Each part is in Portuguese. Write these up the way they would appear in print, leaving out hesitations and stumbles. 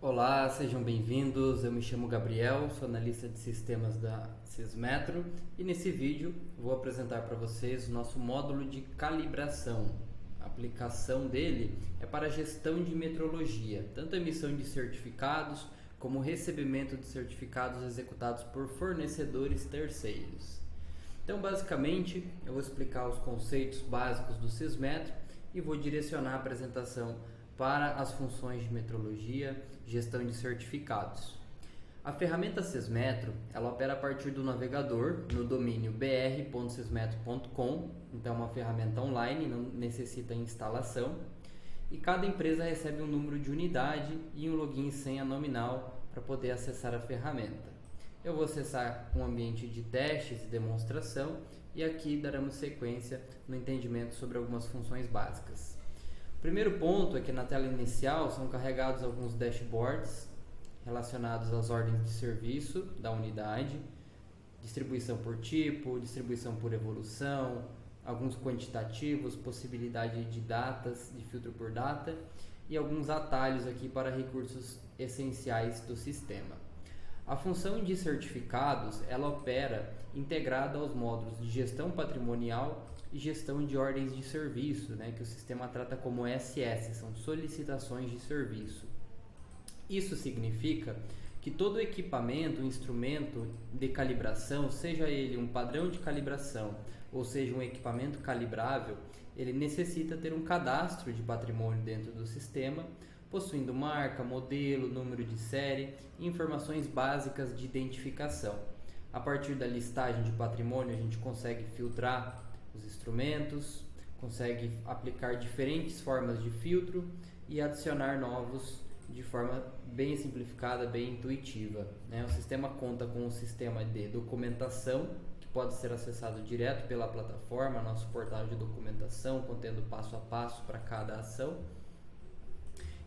Olá, sejam bem-vindos. Eu me chamo Gabriel, sou analista de sistemas da Sysmetro e nesse vídeo vou apresentar para vocês o nosso módulo de calibração. A aplicação dele é para gestão de metrologia, tanto emissão de certificados como recebimento de certificados executados por fornecedores terceiros. Então, basicamente, eu vou explicar os conceitos básicos do Sysmetro e vou direcionar a apresentação para as funções de metrologia, gestão de certificados. A ferramenta Sysmetro, ela opera a partir do navegador no domínio br.sysmetro.com, então é uma ferramenta online, não necessita instalação, e cada empresa recebe um número de unidade e um login e senha nominal para poder acessar a ferramenta. Eu vou acessar um ambiente de testes e demonstração e aqui daremos sequência no entendimento sobre algumas funções básicas. O primeiro ponto é que na tela inicial são carregados alguns dashboards relacionados às ordens de serviço da unidade, distribuição por tipo, distribuição por evolução, alguns quantitativos, possibilidade de datas, de filtro por data e alguns atalhos aqui para recursos essenciais do sistema. A função de certificados, ela opera integrada aos módulos de gestão patrimonial e gestão de ordens de serviço, que o sistema trata como SS, são solicitações de serviço. Isso significa que todo equipamento, instrumento de calibração, seja ele um padrão de calibração ou seja um equipamento calibrável, ele necessita ter um cadastro de patrimônio dentro do sistema, possuindo marca, modelo, número de série e informações básicas de identificação. A partir da listagem de patrimônio, a gente consegue filtrar os instrumentos, consegue aplicar diferentes formas de filtro e adicionar novos de forma bem simplificada, bem intuitiva. O sistema conta com um sistema de documentação que pode ser acessado direto pela plataforma, nosso portal de documentação, contendo passo a passo para cada ação,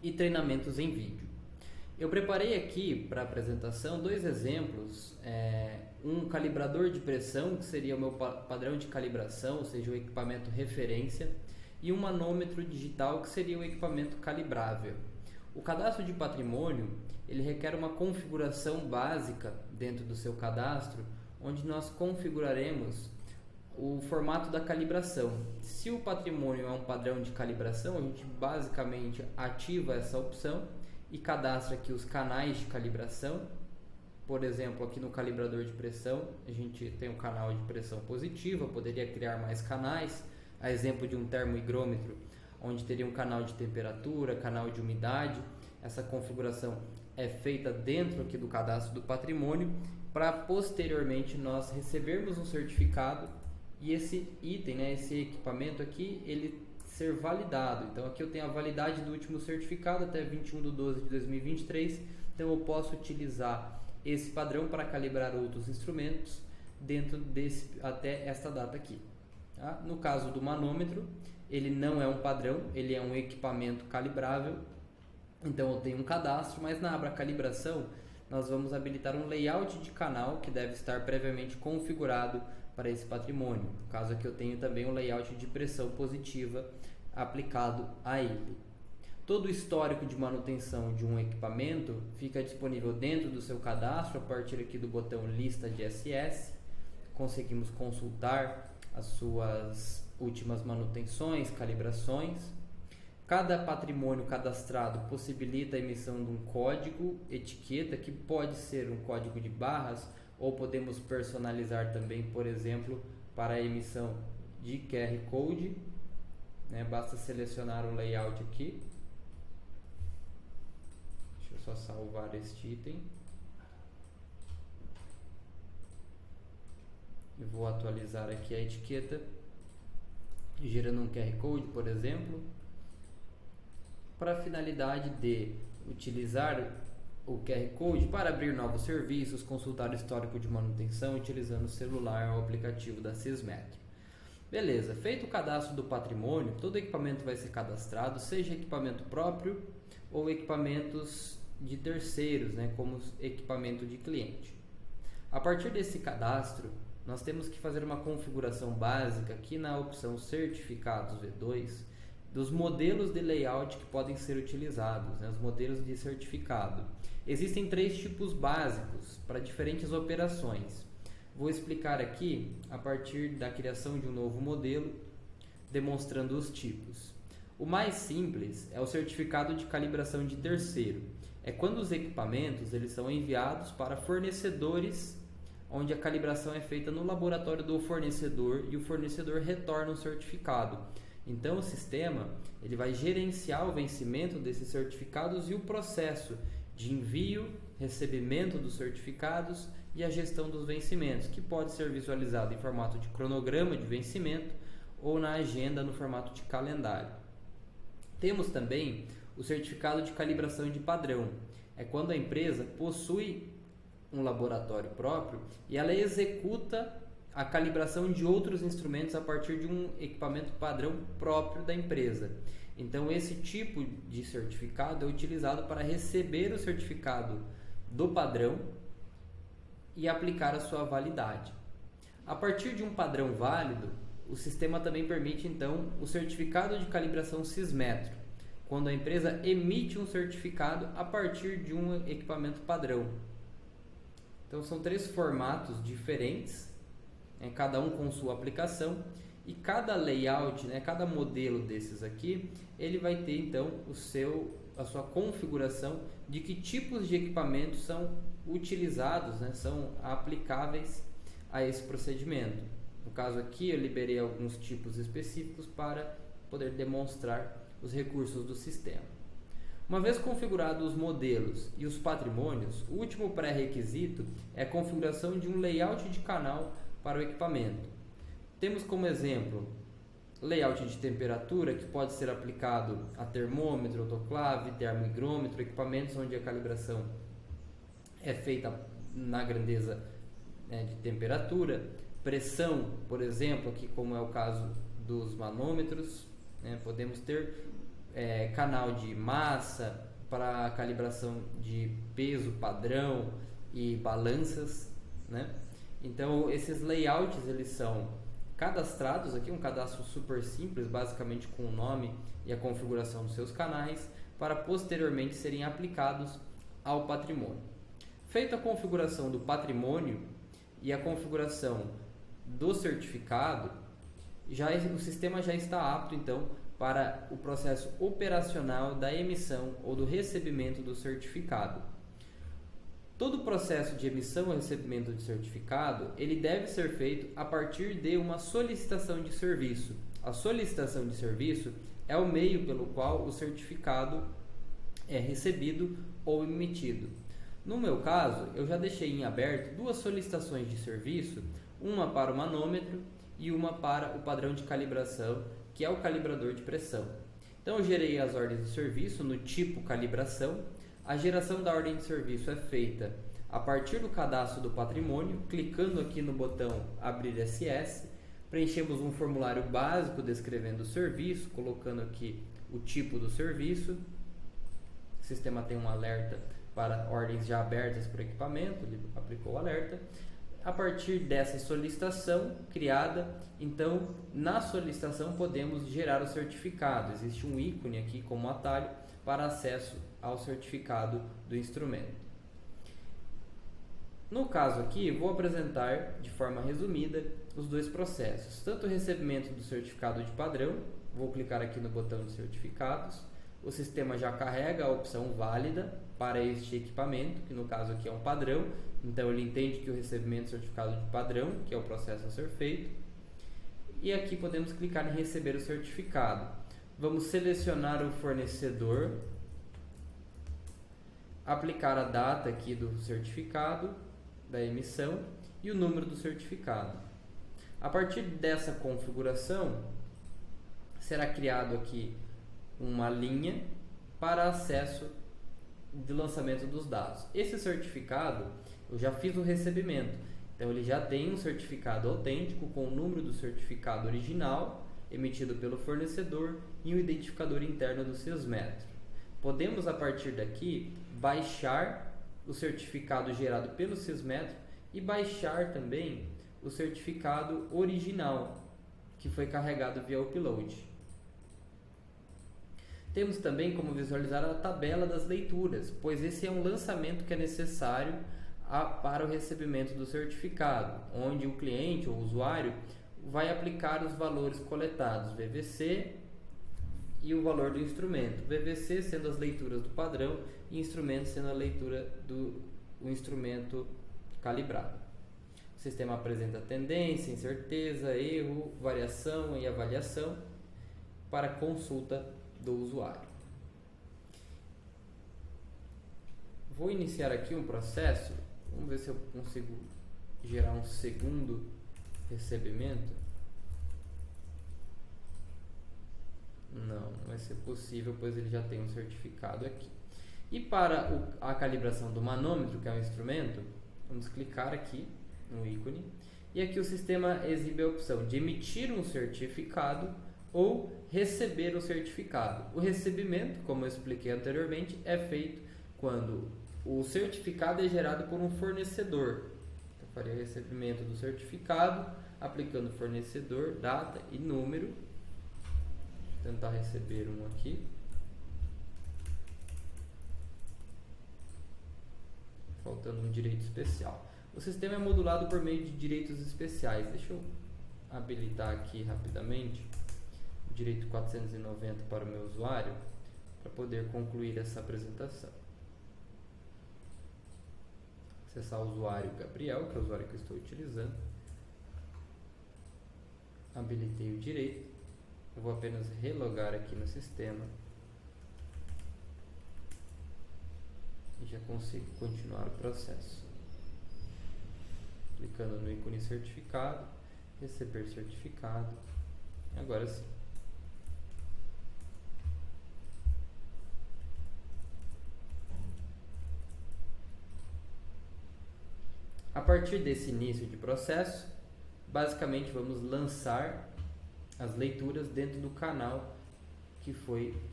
e treinamentos em vídeo. Eu preparei aqui para a apresentação dois exemplos, um calibrador de pressão, que seria o meu padrão de calibração, ou seja, o equipamento referência, e um manômetro digital, que seria o equipamento calibrável. O cadastro de patrimônio, ele requer uma configuração básica dentro do seu cadastro, onde nós configuraremos o formato da calibração. Se o patrimônio é um padrão de calibração, a gente basicamente ativa essa opção e cadastra aqui os canais de calibração. Por exemplo, aqui no calibrador de pressão, a gente tem um canal de pressão positiva, poderia criar mais canais, a exemplo de um termohigrômetro, onde teria um canal de temperatura, canal de umidade. Essa configuração é feita dentro aqui do cadastro do patrimônio, para posteriormente nós recebermos um certificado e esse item, esse equipamento aqui, ele ser validado. Então aqui eu tenho a validade do último certificado até 21/12/2023, então eu posso utilizar esse padrão para calibrar outros instrumentos dentro desse até esta data aqui. Tá? No caso do manômetro, ele não é um padrão, ele é um equipamento calibrável, então eu tenho um cadastro, mas na aba calibração nós vamos habilitar um layout de canal que deve estar previamente configurado para esse patrimônio. No caso aqui eu tenho também um layout de pressão positiva aplicado a ele. Todo o histórico de manutenção de um equipamento fica disponível dentro do seu cadastro a partir aqui do botão lista de SS. Conseguimos consultar as suas últimas manutenções, calibrações. Cada patrimônio cadastrado possibilita a emissão de um código etiqueta, que pode ser um código de barras, ou podemos personalizar também, por exemplo, para a emissão de QR Code. Basta selecionar o layout aqui. Deixa eu só salvar este item. E vou atualizar aqui a etiqueta, gerando um QR Code, por exemplo, para a finalidade de utilizar o QR Code para abrir novos serviços, consultar o histórico de manutenção utilizando o celular ou aplicativo da Sysmetro. Beleza, feito o cadastro do patrimônio, todo equipamento vai ser cadastrado, seja equipamento próprio ou equipamentos de terceiros, como equipamento de cliente. A partir desse cadastro, nós temos que fazer uma configuração básica aqui na opção Certificados V2, dos modelos de layout que podem ser utilizados, né, os modelos de certificado. Existem 3 tipos básicos para diferentes operações. Vou explicar aqui a partir da criação de um novo modelo, demonstrando os tipos. O mais simples é o certificado de calibração de terceiro. É quando os equipamentos eles são enviados para fornecedores, onde a calibração é feita no laboratório do fornecedor e o fornecedor retorna o certificado. Então o sistema ele vai gerenciar o vencimento desses certificados e o processo de envio, recebimento dos certificados e a gestão dos vencimentos, que pode ser visualizado em formato de cronograma de vencimento ou na agenda no formato de calendário. Temos também o certificado de calibração de padrão. É quando a empresa possui um laboratório próprio e ela executa a calibração de outros instrumentos a partir de um equipamento padrão próprio da empresa. Então esse tipo de certificado é utilizado para receber o certificado do padrão e aplicar a sua validade. A partir de um padrão válido, o sistema também permite então o certificado de calibração Sysmetro, quando a empresa emite um certificado a partir de um equipamento padrão. Então são 3 formatos diferentes, cada um com sua aplicação, e cada layout, cada modelo desses aqui, ele vai ter então a sua configuração de que tipos de equipamentos são utilizados, são aplicáveis a esse procedimento. No caso aqui eu liberei alguns tipos específicos para poder demonstrar os recursos do sistema. Uma vez configurados os modelos e os patrimônios, o último pré-requisito é a configuração de um layout de canal para o equipamento. Temos como exemplo layout de temperatura, que pode ser aplicado a termômetro, autoclave, termohigrômetro, equipamentos onde a calibração é feita na grandeza de temperatura. Pressão, por exemplo, aqui como é o caso dos manômetros, podemos ter canal de massa para calibração de peso padrão e balanças, Então esses layouts eles são cadastrados aqui, um cadastro super simples, basicamente com o nome e a configuração dos seus canais, para posteriormente serem aplicados ao patrimônio. Feita a configuração do patrimônio e a configuração do certificado, o sistema já está apto então para o processo operacional da emissão ou do recebimento do certificado. Todo o processo de emissão ou recebimento de certificado, ele deve ser feito a partir de uma solicitação de serviço. A solicitação de serviço é o meio pelo qual o certificado é recebido ou emitido. No meu caso, eu já deixei em aberto 2 solicitações de serviço, uma para o manômetro e uma para o padrão de calibração, que é o calibrador de pressão. Então eu gerei as ordens de serviço no tipo calibração. A geração da ordem de serviço é feita a partir do cadastro do patrimônio, clicando aqui no botão abrir SS, preenchemos um formulário básico descrevendo o serviço, colocando aqui o tipo do serviço. O sistema tem um alerta para ordens já abertas para o equipamento, ele aplicou o alerta. A partir dessa solicitação criada, então na solicitação podemos gerar o certificado. Existe um ícone aqui como atalho para acesso ao certificado do instrumento. No caso aqui, vou apresentar de forma resumida os 2 processos, tanto o recebimento do certificado de padrão, vou clicar aqui no botão de certificados, o sistema já carrega a opção válida para este equipamento, que no caso aqui é um padrão, então ele entende que o recebimento do certificado de padrão, que é o processo a ser feito, e aqui podemos clicar em receber o certificado. Vamos selecionar o fornecedor, aplicar a data aqui do certificado, da emissão e o número do certificado. A partir dessa configuração, será criado aqui uma linha para acesso de lançamento dos dados. Esse certificado, eu já fiz o recebimento, então ele já tem um certificado autêntico com o número do certificado original, emitido pelo fornecedor, e um identificador interno do Sysmetro. Podemos, a partir daqui, baixar o certificado gerado pelo Sysmetro e baixar também o certificado original que foi carregado via upload. Temos também como visualizar a tabela das leituras, pois esse é um lançamento que é necessário para o recebimento do certificado, onde o cliente ou o usuário vai aplicar os valores coletados, VVC e o valor do instrumento. VVC sendo as leituras do padrão e instrumento sendo a leitura do instrumento calibrado. O sistema apresenta tendência, incerteza, erro, variação e avaliação para consulta do usuário. Vou iniciar aqui um processo. Vamos ver se eu consigo gerar um segundo recebimento. Não, não vai ser possível, pois ele já tem um certificado aqui. E para a calibração do manômetro, que é um instrumento, vamos clicar aqui no ícone. E aqui o sistema exibe a opção de emitir um certificado ou receber o certificado. O recebimento, como eu expliquei anteriormente, é feito quando o certificado é gerado por um fornecedor. Então, faria o recebimento do certificado, aplicando fornecedor, data e número. Vou tentar receber um aqui. Faltando um direito especial. O sistema é modulado por meio de direitos especiais. Deixa eu habilitar aqui rapidamente o direito 490 para o meu usuário, para poder concluir essa apresentação. Acessar o usuário Gabriel, que é o usuário que eu estou utilizando. Habilitei o direito. Eu vou apenas relogar aqui no sistema. E já consigo continuar o processo. Clicando no ícone certificado, receber certificado. Agora sim. A partir desse início de processo, basicamente vamos lançar as leituras dentro do canal que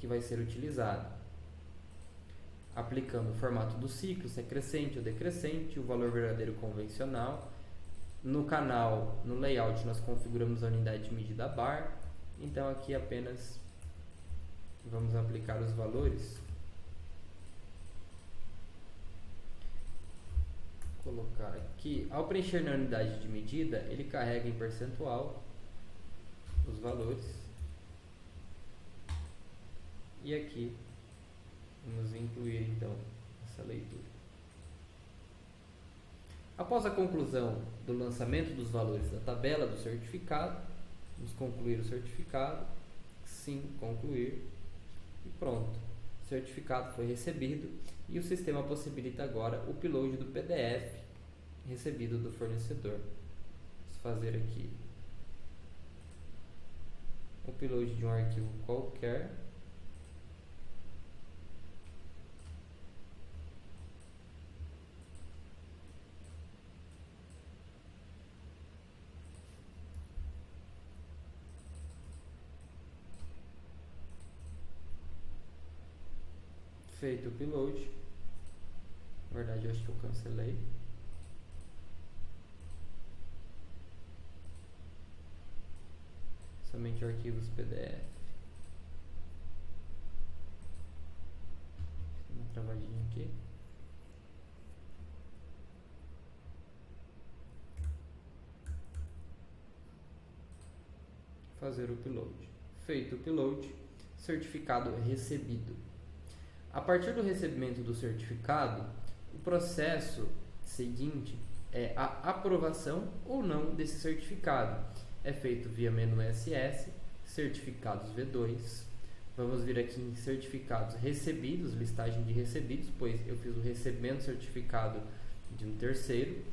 vai ser utilizado, aplicando o formato do ciclo, se é crescente ou decrescente, o valor verdadeiro convencional. No canal, no layout, nós configuramos a unidade de medida bar, então aqui apenas vamos aplicar os valores. Colocar aqui, ao preencher na unidade de medida, ele carrega em percentual os valores, e aqui vamos incluir então essa leitura. Após a conclusão do lançamento dos valores da tabela do certificado, vamos concluir o certificado, sim, concluir, e pronto. O certificado foi recebido e o sistema possibilita agora o upload do PDF recebido do fornecedor. Vamos fazer aqui o upload de um arquivo qualquer. Feito o upload. Na verdade, eu acho que eu cancelei. Somente arquivos PDF. Uma travadinha aqui. Fazer o upload. Feito o upload, certificado recebido. A partir do recebimento do certificado, o processo seguinte é a aprovação ou não desse certificado. É feito via menu SS, certificados V2. Vamos vir aqui em certificados recebidos, listagem de recebidos, pois eu fiz o recebimento certificado de um terceiro.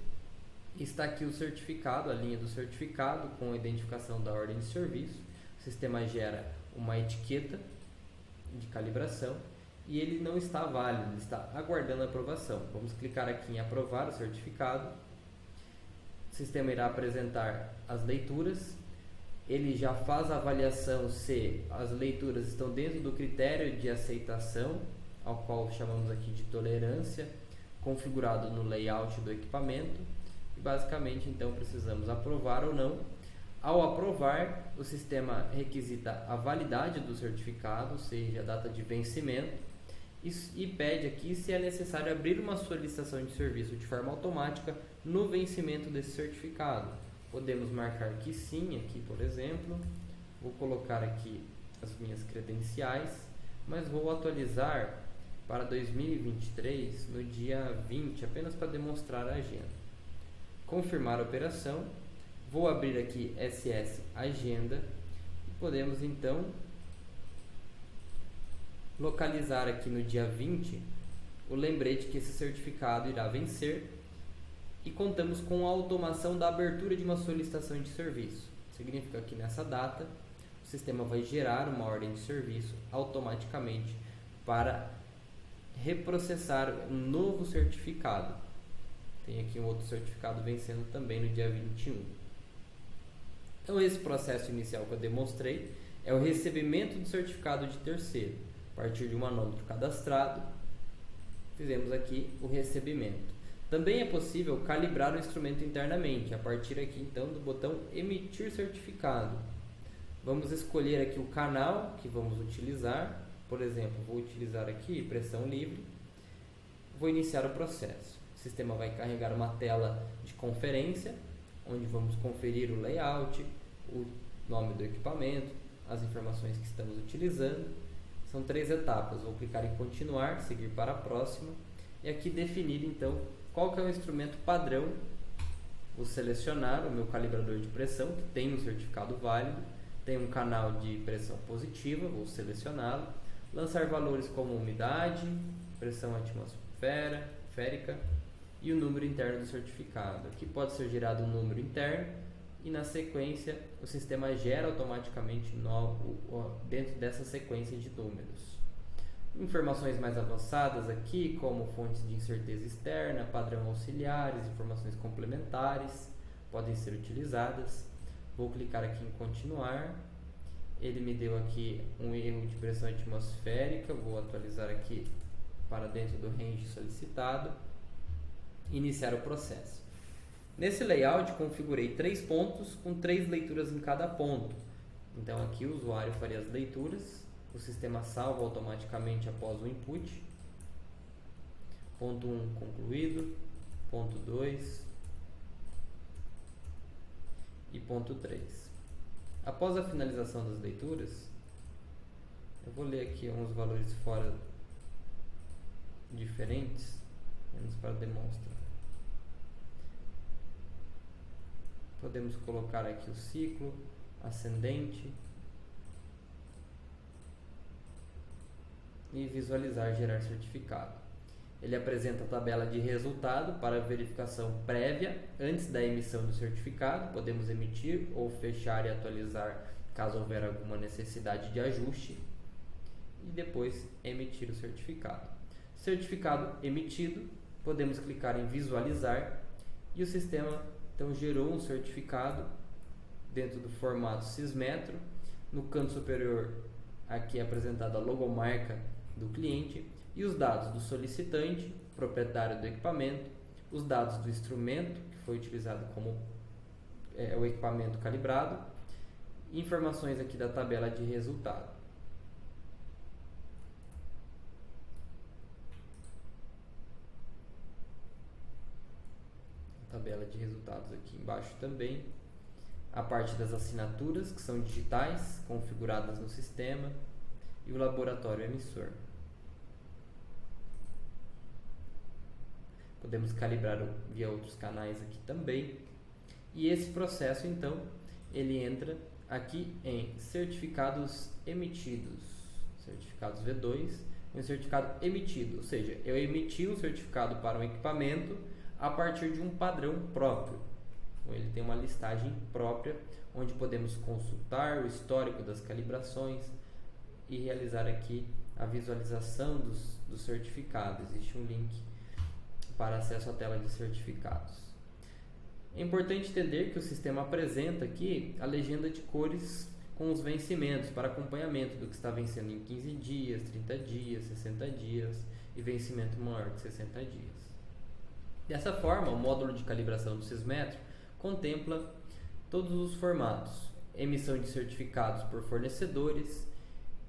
Está aqui o certificado, a linha do certificado com a identificação da ordem de serviço. O sistema gera uma etiqueta de calibração e ele não está válido, ele está aguardando a aprovação. Vamos clicar aqui em aprovar o certificado. O sistema irá apresentar as leituras. Ele já faz a avaliação se as leituras estão dentro do critério de aceitação, ao qual chamamos aqui de tolerância, configurado no layout do equipamento. E basicamente, então, precisamos aprovar ou não. Ao aprovar, o sistema requisita a validade do certificado, ou seja, a data de vencimento, e pede aqui se é necessário abrir uma solicitação de serviço de forma automática no vencimento desse certificado. Podemos marcar que sim, aqui por exemplo. Vou colocar aqui as minhas credenciais, mas vou atualizar para 2023 no dia 20, apenas para demonstrar a agenda. Confirmar a operação. Vou abrir aqui SS Agenda e podemos então localizar aqui no dia 20 o lembrete que esse certificado irá vencer e contamos com a automação da abertura de uma solicitação de serviço. Significa que nessa data o sistema vai gerar uma ordem de serviço automaticamente para reprocessar um novo certificado. Tem aqui um outro certificado vencendo também no dia 21. Então esse processo inicial que eu demonstrei é o recebimento do certificado de terceiro. A partir de um anômetro cadastrado, fizemos aqui o recebimento. Também é possível calibrar o instrumento internamente, a partir aqui então do botão emitir certificado. Vamos escolher aqui o canal que vamos utilizar. Por exemplo, vou utilizar aqui pressão livre. Vou iniciar o processo. O sistema vai carregar uma tela de conferência, onde vamos conferir o layout, o nome do equipamento, as informações que estamos utilizando. São 3 etapas. Vou clicar em continuar, seguir para a próxima e aqui definir então qual que é o instrumento padrão. Vou selecionar o meu calibrador de pressão, que tem um certificado válido, tem um canal de pressão positiva, vou selecioná-lo, lançar valores como umidade, pressão atmosférica e o número interno do certificado. Aqui pode ser gerado um número interno e na sequência o sistema gera automaticamente dentro dessa sequência de números. Informações mais avançadas aqui, como fontes de incerteza externa, padrão auxiliares, informações complementares, podem ser utilizadas. Vou clicar aqui em continuar. Ele me deu aqui um erro de pressão atmosférica, vou atualizar aqui para dentro do range solicitado. Iniciar o processo. Nesse layout configurei 3 pontos com 3 leituras em cada ponto. Então aqui o usuário faria as leituras, o sistema salva automaticamente após o input. Ponto 1 concluído, ponto 2 e ponto 3. Após a finalização das leituras, eu vou ler aqui uns valores fora diferentes, menos para demonstrar. Podemos colocar aqui o ciclo ascendente e visualizar gerar certificado. Ele apresenta a tabela de resultado para verificação prévia antes da emissão do certificado. Podemos emitir ou fechar e atualizar caso houver alguma necessidade de ajuste e depois emitir o certificado. Certificado emitido, podemos clicar em visualizar e o sistema então gerou um certificado dentro do formato Sysmetro. No canto superior aqui é apresentada a logomarca do cliente e os dados do solicitante, proprietário do equipamento, os dados do instrumento que foi utilizado como o equipamento calibrado e informações aqui da tabela de resultado. Tabela de resultados aqui embaixo também, a parte das assinaturas que são digitais, configuradas no sistema e o laboratório emissor. Podemos calibrar via outros canais aqui também. E esse processo então, ele entra aqui em certificados emitidos, certificados V2, um certificado emitido, ou seja, eu emiti um certificado para um equipamento a partir de um padrão próprio. Ele tem uma listagem própria, onde podemos consultar o histórico das calibrações e realizar aqui a visualização dos certificados. Existe um link para acesso à tela de certificados. É importante entender que o sistema apresenta aqui a legenda de cores com os vencimentos para acompanhamento do que está vencendo em 15 dias, 30 dias, 60 dias e vencimento maior de 60 dias. Dessa forma, o módulo de calibração do Sysmetro contempla todos os formatos: emissão de certificados por fornecedores,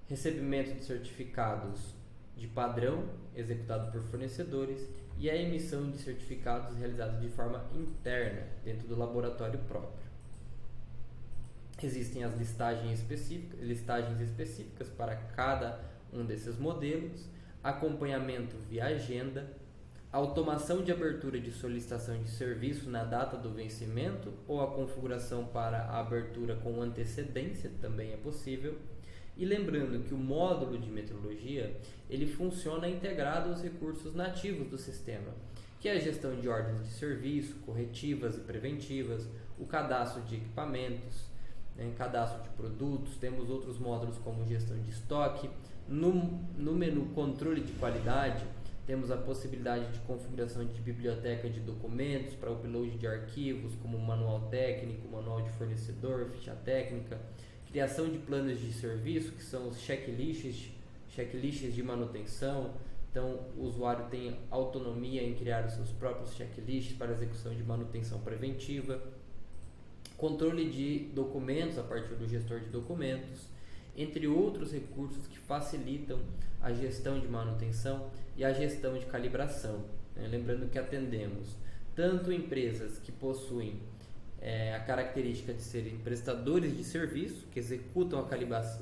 recebimento de certificados de padrão executado por fornecedores e a emissão de certificados realizados de forma interna dentro do laboratório próprio. Existem as listagens específicas para cada um desses modelos, acompanhamento via agenda, automação de abertura de solicitação de serviço na data do vencimento ou a configuração para a abertura com antecedência também é possível. E lembrando que o módulo de metrologia ele funciona integrado aos recursos nativos do sistema, que é a gestão de ordens de serviço, corretivas e preventivas, o cadastro de equipamentos, cadastro de produtos. Temos outros módulos como gestão de estoque. No menu controle de qualidade, temos a possibilidade de configuração de biblioteca de documentos para upload de arquivos, como manual técnico, manual de fornecedor, ficha técnica, criação de planos de serviço, que são os checklists de manutenção. Então, o usuário tem autonomia em criar os seus próprios checklists para execução de manutenção preventiva, controle de documentos a partir do gestor de documentos, entre outros recursos que facilitam a gestão de manutenção e a gestão de calibração. Lembrando que atendemos tanto empresas que possuem a característica de serem prestadores de serviço, que executam a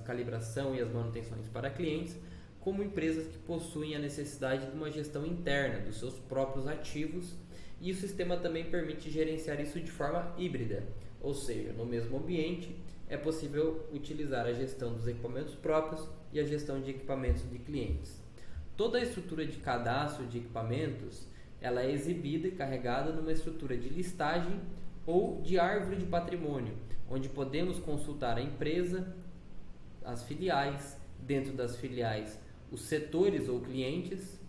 calibração e as manutenções para clientes, como empresas que possuem a necessidade de uma gestão interna dos seus próprios ativos, e o sistema também permite gerenciar isso de forma híbrida, ou seja, no mesmo ambiente é possível utilizar a gestão dos equipamentos próprios e a gestão de equipamentos de clientes. Toda a estrutura de cadastro de equipamentos ela é exibida e carregada numa estrutura de listagem ou de árvore de patrimônio, onde podemos consultar a empresa, as filiais, dentro das filiais, os setores ou clientes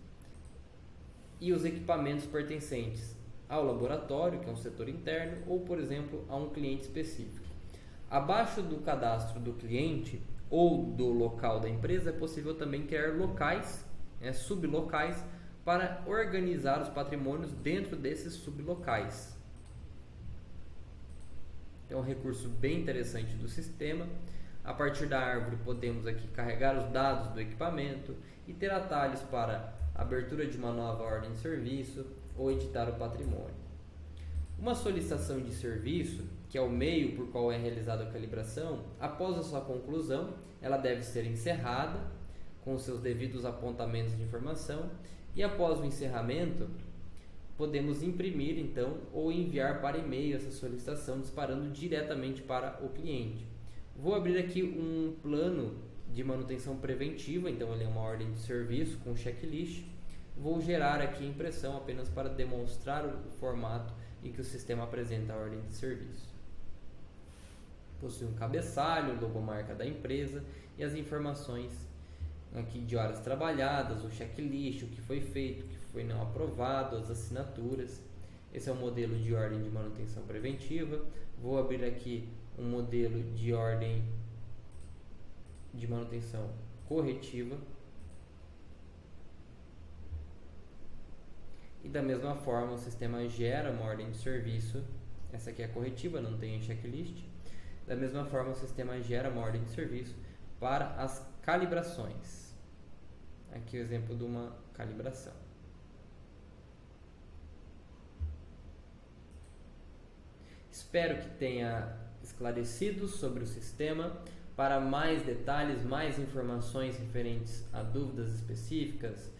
e os equipamentos pertencentes ao laboratório, que é um setor interno, ou, por exemplo, a um cliente específico. Abaixo do cadastro do cliente ou do local da empresa é possível também criar locais, sublocais, para organizar os patrimônios dentro desses sublocais. É um recurso bem interessante do sistema. A partir da árvore podemos aqui carregar os dados do equipamento e ter atalhos para abertura de uma nova ordem de serviço ou editar o patrimônio. Uma solicitação de serviço, que é o meio por qual é realizada a calibração, após a sua conclusão, ela deve ser encerrada com os seus devidos apontamentos de informação e após o encerramento podemos imprimir então ou enviar para e-mail essa solicitação disparando diretamente para o cliente. Vou abrir aqui um plano de manutenção preventiva, então ele é uma ordem de serviço com checklist. Vou gerar aqui a impressão apenas para demonstrar o formato em que o sistema apresenta a ordem de serviço. Possui um cabeçalho, logomarca da empresa e as informações aqui de horas trabalhadas, o checklist, o que foi feito, o que foi não aprovado, as assinaturas. Esse é o modelo de ordem de manutenção preventiva. Vou abrir aqui um modelo de ordem de manutenção corretiva. E da mesma forma o sistema gera uma ordem de serviço. Essa aqui é corretiva, não tem checklist. Da mesma forma o sistema gera uma ordem de serviço para as calibrações. Aqui o exemplo de uma calibração. Espero que tenha esclarecido sobre o sistema. Para mais detalhes, mais informações referentes a dúvidas específicas,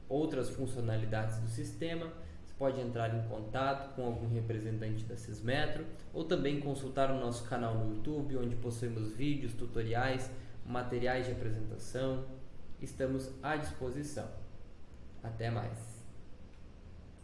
outras funcionalidades do sistema, você pode entrar em contato com algum representante da Sysmetro ou também consultar o nosso canal no YouTube, onde possuímos vídeos, tutoriais, materiais de apresentação. Estamos à disposição. Até mais!